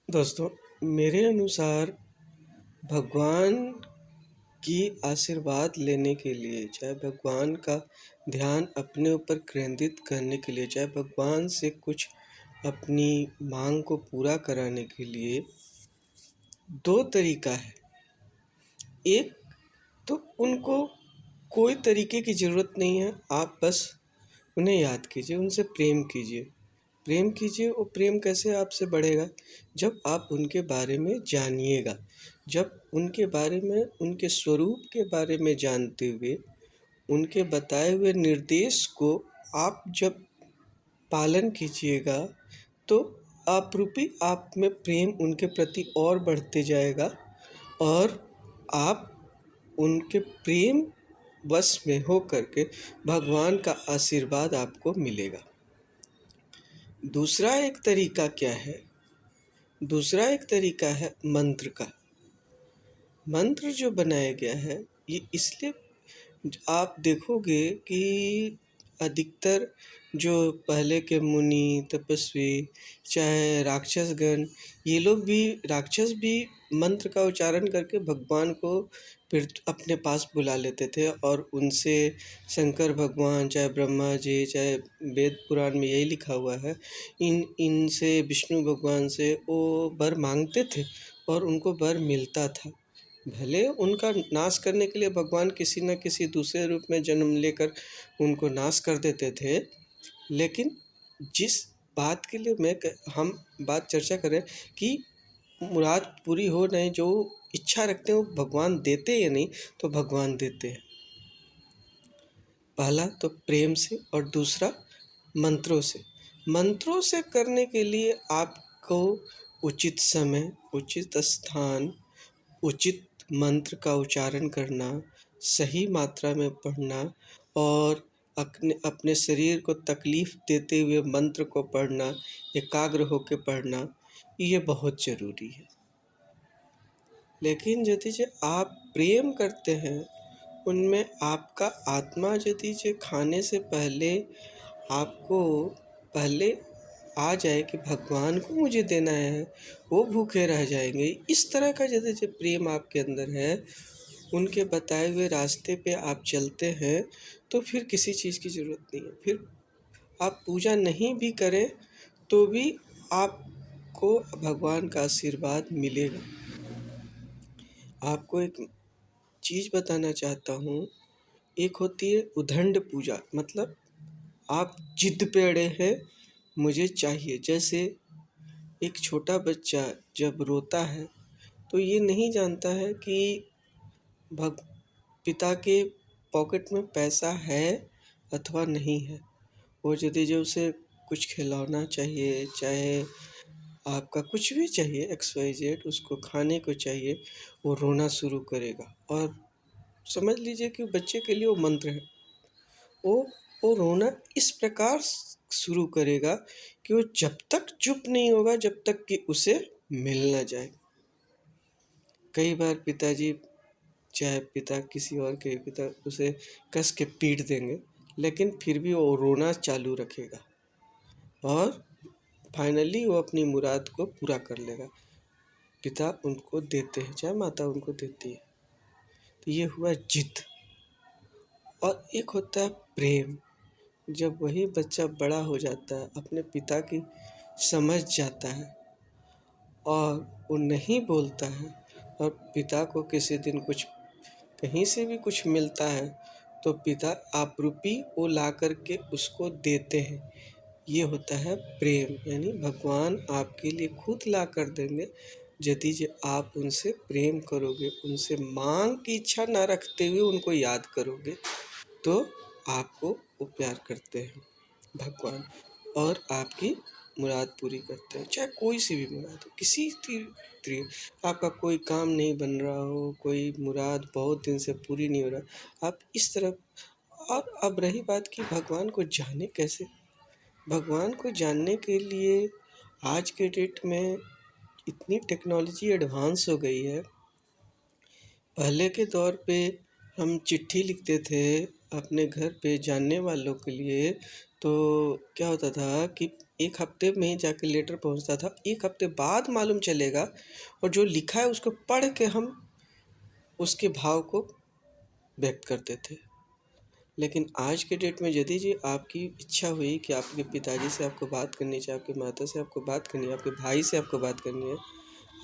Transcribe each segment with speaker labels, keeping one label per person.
Speaker 1: दोस्तों, मेरे अनुसार भगवान की आशीर्वाद लेने के लिए, चाहे भगवान का ध्यान अपने ऊपर केंद्रित करने के लिए, चाहे भगवान से कुछ अपनी मांग को पूरा कराने के लिए 2 तरीका है। एक तो उनको कोई तरीके की ज़रूरत नहीं है, आप बस उन्हें याद कीजिए, उनसे प्रेम कीजिए। प्रेम कीजिए, वो प्रेम कैसे आपसे बढ़ेगा? जब आप उनके बारे में जानिएगा, जब उनके बारे में, उनके स्वरूप के बारे में जानते हुए, उनके बताए हुए निर्देश को आप जब पालन कीजिएगा, तो आप में प्रेम उनके प्रति और बढ़ते जाएगा और आप उनके प्रेम वश में हो करके भगवान का आशीर्वाद आपको मिलेगा। दूसरा एक तरीका क्या है? दूसरा एक तरीका है मंत्र का। मंत्र जो बनाया गया है, ये इसलिए आप देखोगे कि अधिकतर जो पहले के मुनि, तपस्वी, चाहे राक्षसगण, ये लोग भी, राक्षस भी मंत्र का उच्चारण करके भगवान को फिर अपने पास बुला लेते थे और उनसे शंकर भगवान, चाहे ब्रह्मा जी, चाहे वेद पुराण में यही लिखा हुआ है, इनसे, विष्णु भगवान से वो वर मांगते थे और उनको वर मिलता था। भले उनका नाश करने के लिए भगवान किसी न किसी दूसरे रूप में जन्म लेकर उनको नाश कर देते थे, लेकिन जिस बात के लिए हम बात चर्चा करें कि मुराद पूरी हो नहीं, जो इच्छा रखते हैं वो भगवान देते या नहीं, तो भगवान देते हैं। पहला तो प्रेम से और दूसरा मंत्रों से। मंत्रों से करने के लिए आपको उचित समय, उचित स्थान, उचित मंत्र का उच्चारण करना, सही मात्रा में पढ़ना और अपने शरीर को तकलीफ़ देते हुए मंत्र को पढ़ना, एकाग्र होकर पढ़ना, ये बहुत ज़रूरी है। लेकिन यदि जो आप प्रेम करते हैं, उनमें आपका आत्मा यदि जो खाने से पहले आपको पहले आ जाए कि भगवान को मुझे देना है, वो भूखे रह जाएंगे। इस तरह का यदि जो प्रेम आपके अंदर है, उनके बताए हुए रास्ते पे आप चलते हैं, तो फिर किसी चीज़ की ज़रूरत नहीं है। फिर आप पूजा नहीं भी करें तो भी आपको भगवान का आशीर्वाद मिलेगा। आपको एक चीज़ बताना चाहता हूँ, एक होती है उद्दंड पूजा, मतलब आप जिद पे अड़े हैं, मुझे चाहिए। जैसे एक छोटा बच्चा जब रोता है तो ये नहीं जानता है कि पिता के पॉकेट में पैसा है अथवा नहीं है। वो यदि जो उसे कुछ खिलौना चाहिए, चाहे आपका कुछ भी चाहिए, XYZ, उसको खाने को चाहिए, वो रोना शुरू करेगा। और समझ लीजिए कि बच्चे के लिए वो मंत्र है। वो वो रोना इस प्रकार शुरू करेगा कि वो जब तक चुप नहीं होगा, जब तक कि उसे मिल ना जाए। कई बार पिताजी, चाहे पिता किसी और के पिता, उसे कस के पीट देंगे, लेकिन फिर भी वो रोना चालू रखेगा और फाइनली वो अपनी मुराद को पूरा कर लेगा। पिता उनको देते हैं, चाहे माता उनको देती है। तो ये हुआ जिद। और एक होता है प्रेम। जब वही बच्चा बड़ा हो जाता है, अपने पिता की समझ जाता है और वो नहीं बोलता है, और पिता को किसी दिन कुछ कहीं से भी कुछ मिलता है, तो पिता आपरूपी वो ला कर के उसको देते हैं। ये होता है प्रेम, यानी भगवान आपके लिए खुद ला कर देंगे यदि जो आप उनसे प्रेम करोगे, उनसे मांग की इच्छा ना रखते हुए उनको याद करोगे, तो आपको वो प्यार करते हैं भगवान और आपकी मुराद पूरी करते हैं। चाहे कोई सी भी मुराद हो, किसी आपका कोई काम नहीं बन रहा हो, कोई मुराद बहुत दिन से पूरी नहीं हो रहा, आप इस तरह। और अब रही बात कि भगवान को जाने कैसे। भगवान को जानने के लिए आज के डेट में इतनी टेक्नोलॉजी एडवांस हो गई है। पहले के दौर पे हम चिट्ठी लिखते थे अपने घर पे जानने वालों के लिए, तो क्या होता था कि 1 हफ्ते में ही जाके लेटर पहुंचता था, 1 हफ्ते बाद मालूम चलेगा, और जो लिखा है उसको पढ़ के हम उसके भाव को व्यक्त करते थे। लेकिन आज के डेट में यदि जी आपकी इच्छा हुई कि आपके पिताजी से आपको बात करनी चाहिए, आपकी माता से आपको बात करनी है, आपके भाई से आपको बात करनी है,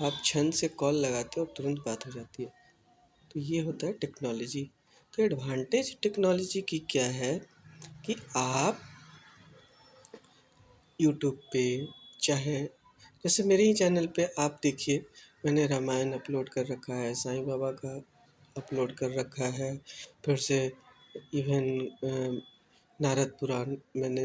Speaker 1: आप क्षण से कॉल लगाते हो और तुरंत बात हो जाती है। तो ये होता है टेक्नोलॉजी। तो एडवांटेज टेक्नोलॉजी की क्या है कि आप यूट्यूब पे, चाहे जैसे मेरे ही चैनल पे आप देखिए, मैंने रामायण अपलोड कर रखा है, साईं बाबा का अपलोड कर रखा है, फिर से इवन नारद पुराण मैंने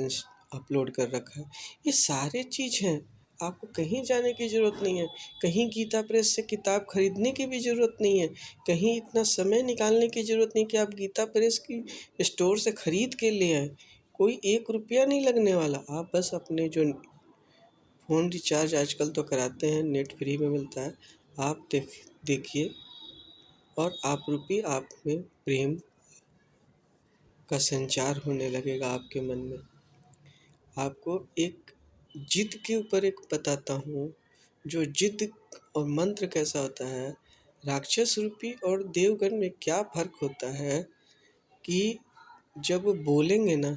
Speaker 1: अपलोड कर रखा है। ये सारे चीज़ हैं, आपको कहीं जाने की ज़रूरत नहीं है, कहीं गीता प्रेस से किताब खरीदने की भी ज़रूरत नहीं है, कहीं इतना समय निकालने की ज़रूरत नहीं कि आप गीता प्रेस की स्टोर से ख़रीद के ले आएँ। कोई 1 रुपया नहीं लगने वाला। आप बस अपने जो फ़ोन रिचार्ज आजकल तो कराते हैं, नेट फ्री में मिलता है, आप देखिए, और आप रूपी आप में प्रेम का संचार होने लगेगा आपके मन में। आपको एक जिद के ऊपर एक बताता हूँ, जो जिद और मंत्र कैसा होता है, राक्षस रूपी और देवगण में क्या फ़र्क होता है कि जब वो बोलेंगे ना,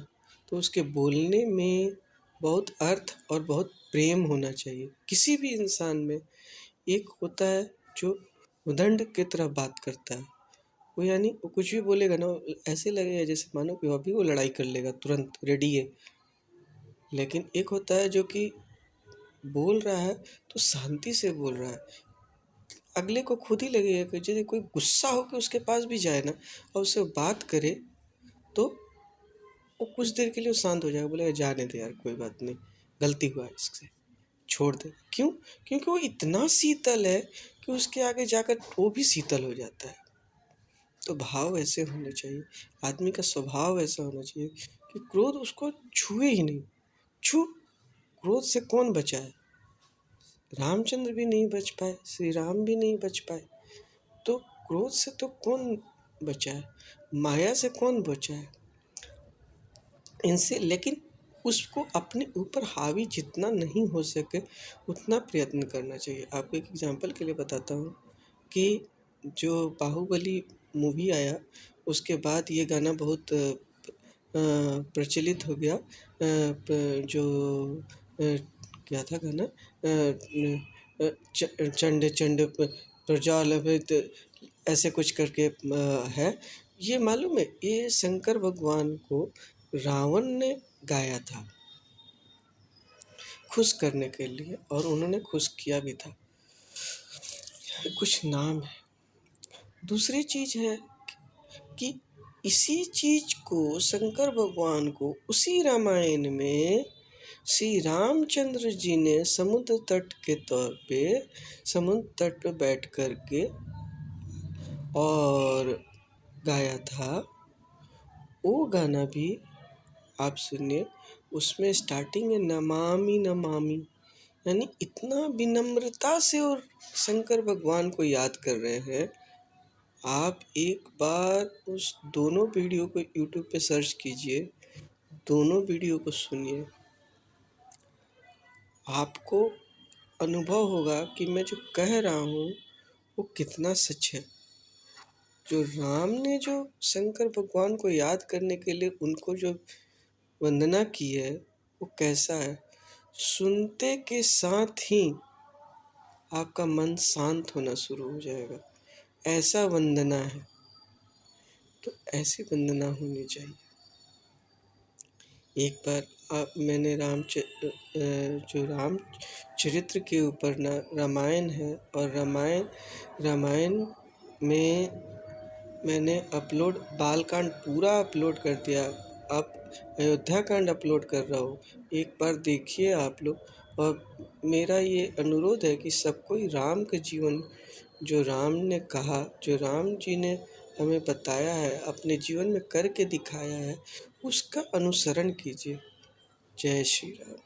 Speaker 1: तो उसके बोलने में बहुत अर्थ और बहुत प्रेम होना चाहिए। किसी भी इंसान में एक होता है जो उदंड की तरह बात करता है, वो यानी वो कुछ भी बोलेगा ना, ऐसे लगेगा जैसे मानो कि अभी वो लड़ाई कर लेगा, तुरंत रेडी है। लेकिन एक होता है जो कि बोल रहा है तो शांति से बोल रहा है, अगले को खुद ही लगेगा कि यदि कोई गुस्सा होकर उसके पास भी जाए ना और उससे बात करे, तो वो कुछ देर के लिए शांत हो जाएगा, बोलेगा जाने दे यार, कोई बात नहीं, गलती हुआ है, इससे छोड़ दे। क्यों? क्योंकि वो इतना शीतल है कि उसके आगे जाकर वो भी शीतल हो जाता है। तो भाव ऐसे होने चाहिए, आदमी का स्वभाव ऐसा होना चाहिए कि क्रोध उसको छुए ही नहीं। क्रोध से कौन बचा है? रामचंद्र भी नहीं बच पाए, श्री राम भी नहीं बच पाए, तो क्रोध से तो कौन बचा है? माया से कौन बचा है? इनसे, लेकिन उसको अपने ऊपर हावी जितना नहीं हो सके उतना प्रयत्न करना चाहिए। आपको एक एग्जांपल के लिए बताता हूँ कि जो बाहुबली मूवी आया, उसके बाद ये गाना बहुत प्रचलित हो गया। जो क्या था गाना, चंड चंड प्रज्वालित, ऐसे कुछ करके है। ये मालूम है, ये शंकर भगवान को रावण ने गाया था खुश करने के लिए, और उन्होंने खुश किया भी था। कुछ नाम है। दूसरी चीज है कि इसी चीज को शंकर भगवान को उसी रामायण में श्री रामचंद्र जी ने समुद्र तट के तौर पे, समुद्र तट पे बैठ कर के और गाया था। वो गाना भी आप सुनिए, उसमें स्टार्टिंग है नमामि नमामि, यानी इतना विनम्रता से और शंकर भगवान को याद कर रहे हैं। आप एक बार उस दोनों वीडियो को यूट्यूब पे सर्च कीजिए, दोनों वीडियो को सुनिए, आपको अनुभव होगा कि मैं जो कह रहा हूँ वो कितना सच है। जो राम ने जो शंकर भगवान को याद करने के लिए उनको जो वंदना की है, वो कैसा है, सुनते के साथ ही आपका मन शांत होना शुरू हो जाएगा। ऐसा वंदना है, तो ऐसी वंदना होनी चाहिए। एक बार मैंने जो रामचरित्र के ऊपर ना रामायण है, और रामायण में मैंने अपलोड बालकांड पूरा अपलोड कर दिया। अब अयोध्या कांड अपलोड कर रहा हूँ, एक बार देखिए आप लोग। और मेरा ये अनुरोध है कि सबको राम के जीवन, जो राम ने कहा, जो राम जी ने हमें बताया है, अपने जीवन में करके दिखाया है, उसका अनुसरण कीजिए। जय श्री राम।